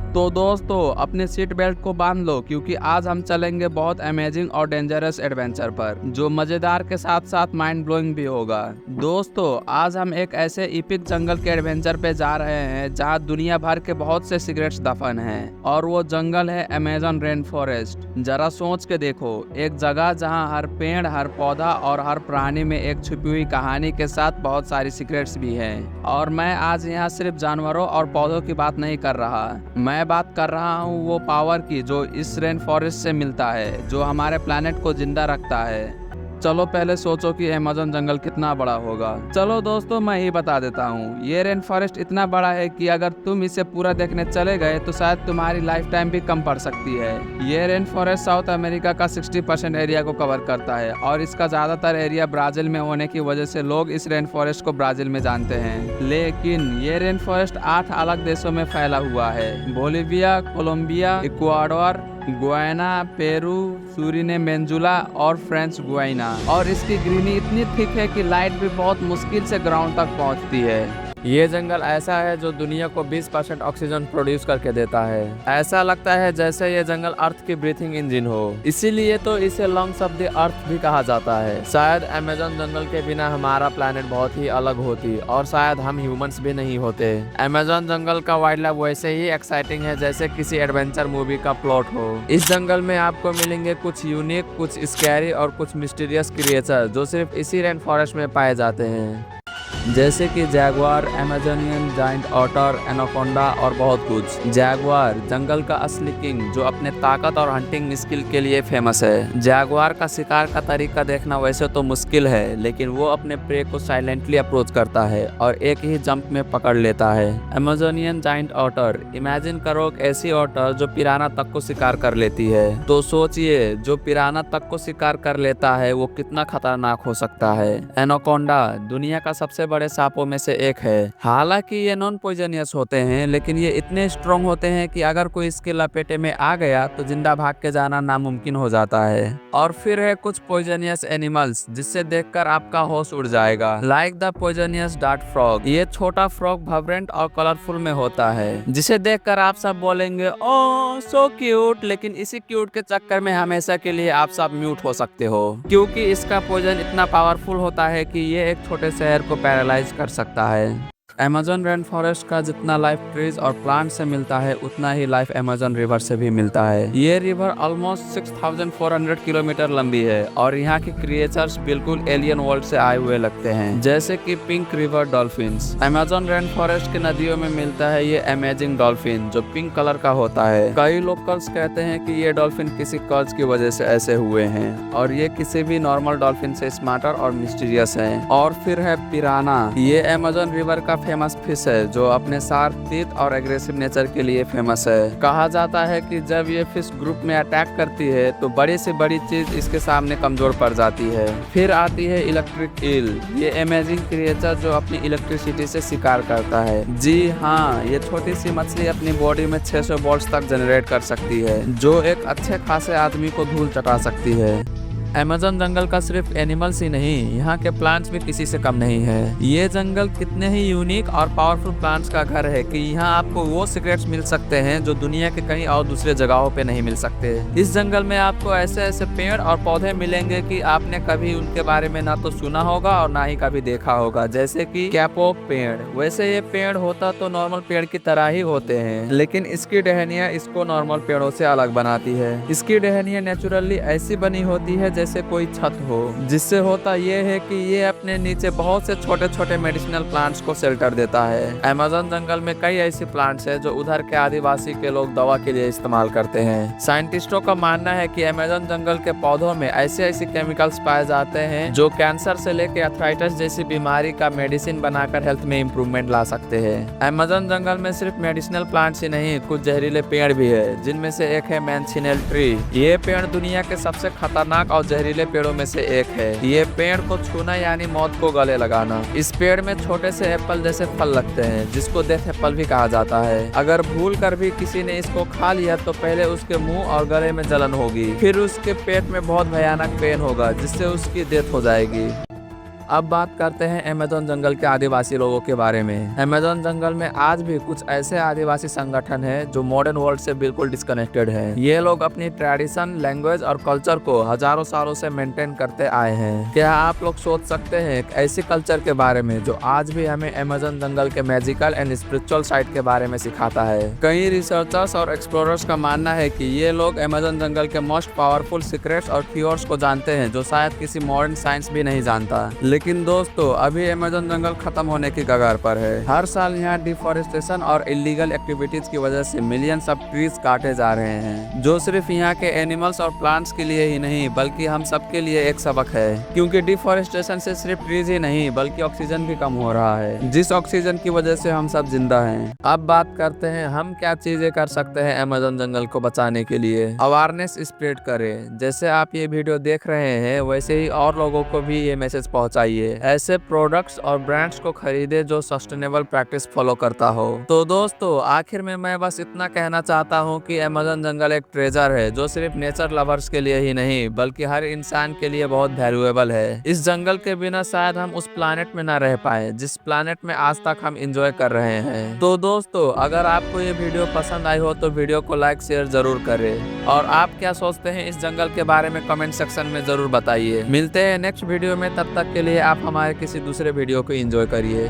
तो दोस्तों अपने सीट बेल्ट को बांध लो, क्योंकि आज हम चलेंगे बहुत अमेजिंग और डेंजरस एडवेंचर पर, जो मजेदार के साथ साथ माइंड ब्लोइंग भी होगा। दोस्तों आज हम एक ऐसे इपिक जंगल के एडवेंचर पे जा रहे हैं जहां दुनिया भर के बहुत से सीक्रेट्स दफन हैं, और वो जंगल है अमेजन रेन फॉरेस्ट। जरा सोच के देखो, एक जगह जहां हर पेड़, हर पौधा और हर प्राणी में एक छुपी हुई कहानी के साथ बहुत सारी सीक्रेट्स भी हैं। और मैं आज यहाँ सिर्फ जानवरों और पौधों की बात नहीं कर रहा, मैं बात कर रहा हूँ वो पावर की जो इस रेन फॉरेस्ट से मिलता है, जो हमारे प्लेनेट को जिंदा रखता है। चलो पहले सोचो कि अमेज़न जंगल कितना बड़ा होगा। चलो दोस्तों मैं ही बता देता हूँ, ये रेन फॉरेस्ट इतना बड़ा है कि अगर तुम इसे पूरा देखने चले गए तो शायद तुम्हारी लाइफ टाइम भी कम पड़ सकती है। ये रेन फॉरेस्ट साउथ अमेरिका का 60% एरिया को कवर करता है, और इसका ज्यादातर एरिया ब्राजील में होने की वजह से लोग इस रेन फॉरेस्ट को ब्राजील में जानते हैं। लेकिन ये रेन फॉरेस्ट 8 अलग देशों में फैला हुआ है: Bolivia, Colombia, Ecuador, Guyana, Peru, Suriname, Venezuela और फ्रेंच गुयाना। और इसकी ग्रीनी इतनी थिक है कि लाइट भी बहुत मुश्किल से ग्राउंड तक पहुंचती है। ये जंगल ऐसा है जो दुनिया को 20% ऑक्सीजन प्रोड्यूस करके देता है। ऐसा लगता है जैसे ये जंगल अर्थ की ब्रीथिंग इंजन हो, इसीलिए तो इसे लंग्स ऑफ द अर्थ भी कहा जाता है। शायद अमेज़न जंगल के बिना हमारा प्लेनेट बहुत ही अलग होती, और शायद हम ह्यूमंस भी नहीं होते। अमेज़न जंगल का वाइल्ड लाइफ वैसे ही एक्साइटिंग है जैसे किसी एडवेंचर मूवी का प्लॉट हो। इस जंगल में आपको मिलेंगे कुछ यूनिक, कुछ स्कैरी और कुछ मिस्टीरियस क्रिएचर जो सिर्फ इसी रेन फॉरेस्ट में पाए जाते हैं, जैसे कि jaguar, Amazonian giant otter, anaconda और बहुत कुछ। जैगुआर जंगल का असली किंग जो अपने ताकत और हंटिंग स्किल के लिए फेमस है। जैगुआर का शिकार का तरीका देखना वैसे तो मुश्किल है, लेकिन वो अपने प्रे को साइलेंटली अप्रोच करता है और एक ही जंप में पकड़ लेता है। अमेजोनियन जायंट ऑटर, इमेजिन करो एक ऐसी ऑटर जो पिराना तक को शिकार कर लेती है। तो सोचिए जो पिराना तक को शिकार कर लेता है वो कितना खतरनाक हो सकता है। एनाकोंडा दुनिया का सबसे बड़े सांपों में से एक है। हालांकि ये नॉन पॉइजनियस होते हैं, लेकिन ये इतने स्ट्रॉन्ग होते हैं कि अगर कोई इसके लपेटे में आ गया तो जिंदा भाग के जाना नामुमकिन हो जाता है। और फिर है कुछ पॉइजनियस एनिमल्स जिससे देखकर आपका होश उड़ जाएगा, like the poisonous dart frog. ये छोटा फ्रॉग वाइब्रेंट और कलरफुल में होता है, जिसे देखकर आप सब बोलेंगे ओह सो क्यूट, लेकिन इसी क्यूट के चक्कर में हमेशा के लिए आप सब म्यूट हो सकते हो, क्योंकि इसका पॉइजन इतना पावरफुल होता है कि ये एक छोटे शहर को पैरालाइज कर सकता है। अमेज़न रेन फॉरेस्ट का जितना लाइफ ट्रीज और प्लांट से मिलता है, उतना ही लाइफ अमेज़न रिवर से भी मिलता है। ये रिवर ऑलमोस्ट 6400 किलोमीटर लंबी है, और यहाँ के क्रिएचर्स बिल्कुल एलियन वर्ल्ड से आए हुए लगते हैं, जैसे कि pink river dolphins. Amazon rain forest की नदियों में मिलता है ये अमेजिंग डॉल्फिन जो पिंक कलर का होता है। कई लोकल्स कहते हैं कि ये डॉल्फिन किसी कर्ज की वजह से ऐसे हुए हैं, और ये किसी भी नॉर्मल डॉल्फिन से स्मार्टर और मिस्टीरियस है। और फिर है पिराना, ये अमेज़न रिवर का फेमस फिश है जो अपने शार्प टीथ और एग्रेसिव नेचर के लिए फेमस है। कहा जाता है कि जब ये फिश ग्रुप में अटैक करती है तो बड़ी से बड़ी चीज इसके सामने कमजोर पड़ जाती है। फिर आती है इलेक्ट्रिक ईल, ये अमेजिंग क्रिएचर जो अपनी इलेक्ट्रिसिटी से शिकार करता है। जी हाँ, ये छोटी सी मछली अपनी बॉडी में 600 वोल्ट्स तक जनरेट कर सकती है, जो एक अच्छे खासे आदमी को धूल चटा सकती है। अमेज़न जंगल का सिर्फ एनिमल्स ही नहीं, यहाँ के प्लांट्स भी किसी से कम नहीं है। ये जंगल कितने ही यूनिक और पावरफुल प्लांट्स का घर है कि यहाँ आपको वो सीक्रेट्स मिल सकते हैं जो दुनिया के कहीं और दूसरे जगहों पे नहीं मिल सकते। इस जंगल में आपको ऐसे ऐसे पेड़ और पौधे मिलेंगे कि आपने कभी उनके बारे में ना तो सुना होगा और ना ही कभी देखा होगा, जैसे कि कैपो पेड़। वैसे ये पेड़ होता तो नॉर्मल पेड़ की तरह ही होते हैं, लेकिन इसकी टहनियाँ इसको नॉर्मल पेड़ों से अलग बनाती है। इसकी टहनियाँ नेचुरली ऐसी बनी होती है जैसे कोई छत हो, जिससे होता यह है कि ये अपने नीचे बहुत से छोटे छोटे मेडिसिनल प्लांट्स को शेल्टर देता है। अमेज़न जंगल में कई ऐसी प्लांट्स हैं जो उधर के आदिवासी के लोग दवा के लिए इस्तेमाल करते हैं। साइंटिस्टों का मानना है कि अमेज़न जंगल के पौधों में ऐसे ऐसे केमिकल्स पाए जाते हैं जो कैंसर से लेकर अर्थराइटिस जैसी बीमारी का मेडिसिन बनाकर हेल्थ में इम्प्रूवमेंट ला सकते हैं। अमेज़न जंगल में सिर्फ मेडिसिनल प्लांट्स ही नहीं, कुछ जहरीले पेड़ भी है, जिनमें से एक है मैंचिनेल ट्री। ये पेड़ दुनिया के सबसे खतरनाक और जहरीले पेड़ों में से एक है। ये पेड़ को छूना यानी मौत को गले लगाना। इस पेड़ में छोटे से एप्पल जैसे फल लगते हैं, जिसको डेथ एप्पल भी कहा जाता है। अगर भूल कर भी किसी ने इसको खा लिया तो पहले उसके मुंह और गले में जलन होगी, फिर उसके पेट में बहुत भयानक पेन होगा, जिससे उसकी डेथ हो जाएगी। अब बात करते हैं अमेज़न जंगल के आदिवासी लोगों के बारे में। अमेज़न जंगल में आज भी कुछ ऐसे आदिवासी संगठन हैं जो मॉडर्न वर्ल्ड से बिल्कुल डिस्कनेक्टेड है। ये लोग अपनी ट्रेडिशन, लैंग्वेज और कल्चर को हजारों सालों से मेंटेन करते आए हैं। क्या आप लोग सोच सकते हैं एक ऐसी कल्चर के बारे में जो आज भी हमें अमेज़न जंगल के मैजिकल एंड स्पिरिचुअल साइड के बारे में सिखाता है। कई रिसर्चर्स और एक्सप्लोरर्स का मानना है कि ये लोग अमेज़न जंगल के मोस्ट पावरफुल सीक्रेट्स और क्योर्स को जानते हैं जो शायद किसी मॉडर्न साइंस भी नहीं जानता। लेकिन दोस्तों, अभी अमेज़न जंगल खत्म होने की कगार पर है। हर साल यहाँ डिफॉरेस्टेशन और इलीगल एक्टिविटीज की वजह से मिलियंस ऑफ ट्रीज काटे जा रहे हैं, जो सिर्फ यहाँ के एनिमल्स और प्लांट्स के लिए ही नहीं बल्कि हम सबके लिए एक सबक है। क्योंकि डिफॉरेस्टेशन से सिर्फ ट्रीज ही नहीं बल्कि ऑक्सीजन भी कम हो रहा है, जिस ऑक्सीजन की वजह से हम सब जिंदा हैं। अब बात करते हैं हम क्या चीजें कर सकते हैं अमेज़न जंगल को बचाने के लिए। अवेयरनेस स्प्रेड करें। जैसे आप ये वीडियो देख रहे हैं वैसे ही और लोगों को भी ये मैसेज पहुंचाइए। ऐसे प्रोडक्ट्स और ब्रांड्स को खरीदे जो सस्टेनेबल प्रैक्टिस फॉलो करता हो। तो दोस्तों, आखिर में मैं बस इतना कहना चाहता हूँ कि अमेज़न जंगल एक ट्रेजर है जो सिर्फ नेचर लवर्स के लिए ही नहीं बल्कि हर इंसान के लिए बहुत वैल्यूएबल है। इस जंगल के बिना शायद हम उस प्लानेट में न रह पाए जिस प्लानेट में आज तक हम एंजॉय कर रहे हैं। तो दोस्तों, अगर आपको ये वीडियो पसंद आई हो तो वीडियो को लाइक शेयर जरूर करें और आप क्या सोचते हैं इस जंगल के बारे में कमेंट सेक्शन में जरूर बताइए। मिलते हैं नेक्स्ट वीडियो में, तब तक के लिए आप हमारे किसी दूसरे वीडियो को एंजॉय करिए।